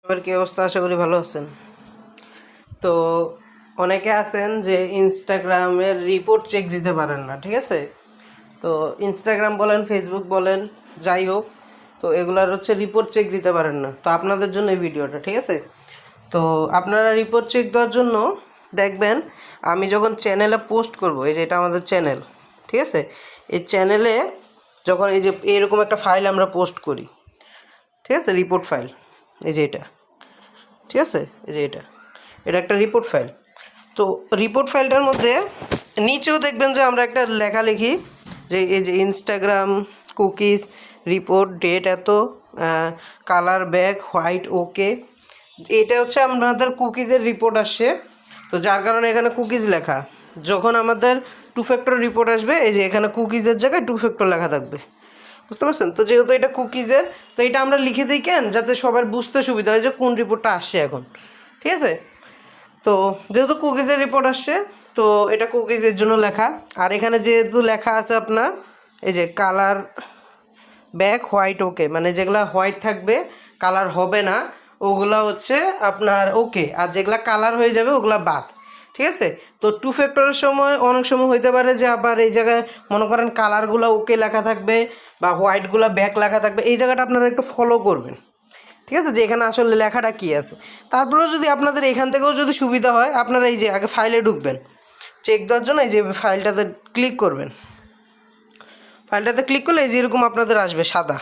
এবার কি অবস্থা? আশা করি ভালো আছেন। তো অনেকে আছেন যে ইনস্টাগ্রামের রিপোর্ট চেক দিতে পারেন না, ঠিক আছে? তো ইনস্টাগ্রাম বলেন, ফেসবুক বলেন, যাই হোক, তো এগুলার রিপোর্ট চেক দিতে পারেন না। তো আপনাদের জন্য এই ভিডিওটা, ঠিক আছে? তো আপনারা রিপোর্ট চেক দেওয়ার জন্য দেখবেন, আমি যখন চ্যানেলে পোস্ট করব, এই যে এটা আমাদের চ্যানেল, ঠিক আছে? এই চ্যানেলে যখন এই যে এরকম একটা ফাইল আমরা পোস্ট করি, ঠিক আছে? রিপোর্ট ফাইল, এই যে এটা, ঠিক আছে? এই যে এটা একটা রিপোর্ট ফাইল। তো রিপোর্ট ফাইলটার মধ্যে নিচেও দেখবেন যে আমরা একটা লেখা লিখি যে এই যে ইনস্টাগ্রাম কুকিজ রিপোর্ট ডেট এত, কালার ব্যাক হোয়াইট ওকে। এটা আমাদের কুকিজের রিপোর্ট আসছে, তো যার কারণে এখানে কুকিজ লেখা। যখন আমাদের 2 ফ্যাক্টর রিপোর্ট আসবে, এই যে এখানে কুকিজের জায়গায় 2 ফ্যাক্টর লেখা থাকবে, বুঝতে পারছেন? তো যেহেতু এটা কুকিজের, তো এটা আমরা লিখে দিই কেন, যাতে সবার বুঝতে সুবিধা হয় যে কোন রিপোর্টটা আসছে এখন, ঠিক আছে? তো যেহেতু কুকিজের রিপোর্ট আসছে, তো এটা কুকিজের জন্য লেখা। আর এখানে যেহেতু লেখা আছে আপনার এই যে কালার ব্যাক হোয়াইট ওকে, মানে যেগুলা হোয়াইট থাকবে, কালার হবে না, ওগুলা আপনার ওকে, আর যেগুলা কালার হয়ে যাবে ওগুলা বাদ, ঠিক আছে? তো 2 ফ্যাক্টরের সময় অনেক সময় হইতে পারে যে আবার এই জায়গায় মনে করেন কালারগুলো ওকে লেখা থাকবে বা হোয়াইটগুলো ব্যাক লেখা থাকবে, এই জায়গাটা আপনারা একটু ফলো করবেন, ঠিক আছে? যে এখানে আসলে লেখাটা কী আছে। তারপরেও যদি আপনাদের এখান থেকেও যদি সুবিধা হয়, আপনারা এই যে আগে ফাইলে ঢুকবেন, চেক দেওয়ার জন্য এই যে ফাইলটাতে ক্লিক করবেন। ফাইলটাতে ক্লিক করলে এই যে এরকম আপনাদের আসবে সাদা,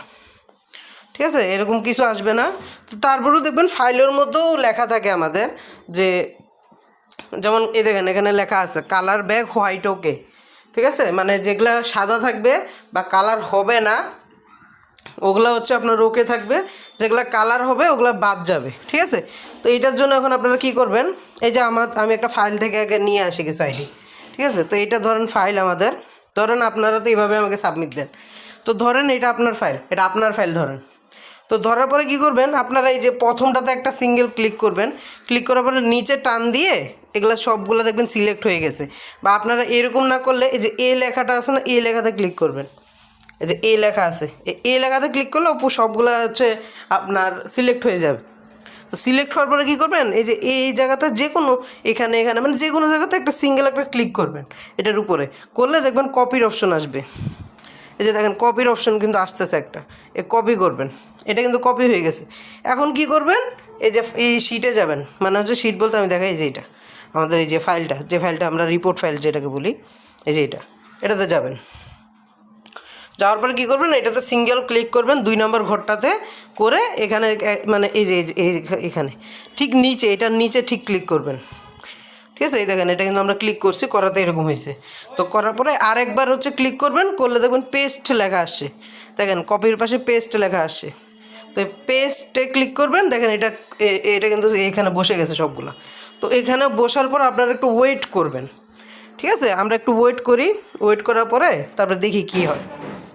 ঠিক আছে? এরকম কিছু আসবে না। তো তারপরেও দেখবেন ফাইলের মধ্যেও লেখা থাকে আমাদের যে, যেমন এই দেখেন এখানে লেখা আছে কালার ব্যাক হোয়াইট ওকে, ঠিক আছে? মানে যেগুলা সাদা থাকবে বা কালার হবে না ওগুলা আপনার ওকে থাকবে, যেগুলা কালার হবে ওগুলা বাদ যাবে, ঠিক আছে? তো এইটার জন্য এখন আপনারা কী করবেন, এই যে আমি একটা ফাইল থেকে আগে নিয়ে আসি কিছু আইডি, ঠিক আছে? তো এইটা ধরেন ফাইল আমাদের, ধরেন আপনারা তো এইভাবে আমাকে সাবমিট দেন, তো ধরেন এটা আপনার ফাইল, এটা আপনার ফাইল ধরেন। তো ধরার পরে কী করবেন, আপনারা এই যে প্রথমটাতে একটা সিঙ্গেল ক্লিক করবেন, ক্লিক করার পরে নিচে টান দিয়ে এগুলো সবগুলো দেখবেন সিলেক্ট হয়ে গেছে। বা আপনারা এরকম না করলে এই যে এ লেখাটা আছে না, এ লেখাতে ক্লিক করবেন, এই যে এ লেখা আছে, এই লেখাতে ক্লিক করলে সবগুলো আপনার সিলেক্ট হয়ে যাবে। তো সিলেক্ট হওয়ার পরে কী করবেন, এই যে এই জায়গাতে যে কোনো এখানে মানে যে কোনো জায়গাতে একটা সিঙ্গেল একটা ক্লিক করবেন এটার উপরে, করলে দেখবেন কপির অপশন আসবে। এই যে দেখেন কপির অপশন কিন্তু আসতেছে একটা, এ কপি করবেন, এটা কিন্তু কপি হয়ে গেছে। এখন কি করবেন, এই যে এই শিটে যাবেন, মানে শিট বলতে আমি দেখাই যে এটা আমাদের এই যে ফাইলটা আমরা রিপোর্ট ফাইল যেটাকে বলি, এই যে এটাতে যাবেন। যাওয়ার পরে কী করবেন, এটাতে সিঙ্গেল ক্লিক করবেন 2 নম্বর ঘরটাতে করে, এখানে মানে এই যে এখানে ঠিক নিচে, এটার নিচে ঠিক ক্লিক করবেন, ঠিক আছে? এই দেখেন এটা কিন্তু আমরা ক্লিক করছি, করাতে এরকম হয়েছে। তো করার পরে আরেকবার ক্লিক করবেন, করলে দেখবেন পেস্ট লেখা আসছে, দেখেন কপির পাশে পেস্ট লেখা আসছে। তো পেস্টে ক্লিক করবেন, দেখেন এটা কিন্তু এখানে বসে গেছে সবগুলা। তো এখানে বসার পর আপনারা একটু ওয়েট করবেন, ঠিক আছে? আমরা একটু ওয়েট করি, ওয়েট করার পরে তারপরে দেখি কি হয়,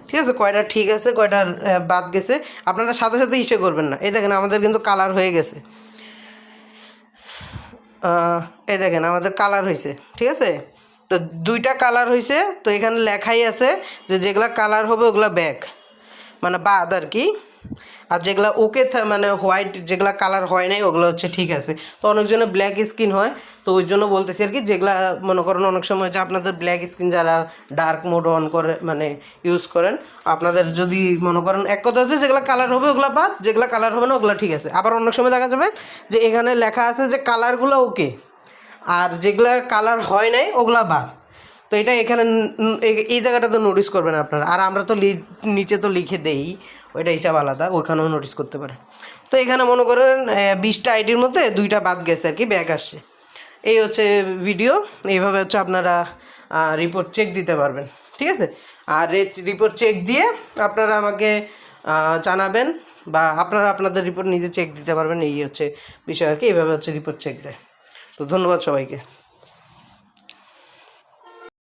ঠিক আছে? কয়টা ঠিক আছে কয়টা বাদ গেছে, আপনারা সাথে সাথে ইসে করবেন না। এই দেখেন আমাদের কিন্তু কালার হয়ে গেছে, এই দেখেন আমাদের কালার হয়েছে, ঠিক আছে? তো 2টা কালার হয়েছে। তো এখানে লেখাই আছে যে যেগুলা কালার হবে ওগুলা ব্যাক, মানে বাদ আর কি। আর যেগুলা ওকে মানে হোয়াইট, যেগুলা কালার হয় নাই ওগুলো ঠিক আছে। তো অনেকজনের ব্ল্যাক স্কিন হয়, তো ওই জন্য বলতেছি আর কি, যেগুলা মনে করেন অনেক সময় যে আপনাদের ব্ল্যাক স্কিন যারা ডার্ক মোড অন করে মানে ইউজ করেন, আপনাদের যদি মনে করেন এক কথা যেগুলা কালার হবে ওগুলা বাদ, যেগুলা কালার হবে না ওগুলো ঠিক আছে। আবার অনেক সময় দেখা যাবে যে এখানে লেখা আছে যে কালারগুলো ওকে, আর যেগুলা কালার হয় নাই ওগুলা বাদ। তো এটা এখানে এই জায়গাটাতে নোটিস করবেন আপনারা। আর আমরা তো নিচে তো লিখে দেই, ওইটা হিসাব আলাদা, ওইখানেও নোটিস করতে পারে। তো এখানে মনে করেন 20টা আইডির মধ্যে 2টা বাদ গেছে আর কি, ব্যাক আসছে। এই ভিডিও, এইভাবে আপনারা রিপোর্ট চেক দিতে পারবেন, ঠিক আছে? আর রিপোর্ট চেক দিয়ে আপনারা আমাকে জানাবেন, বা আপনারা আপনাদের রিপোর্ট নিজে চেক দিতে পারবেন। এই বিষয় আর কি, এইভাবে রিপোর্ট চেক দেয়। তো ধন্যবাদ সবাইকে।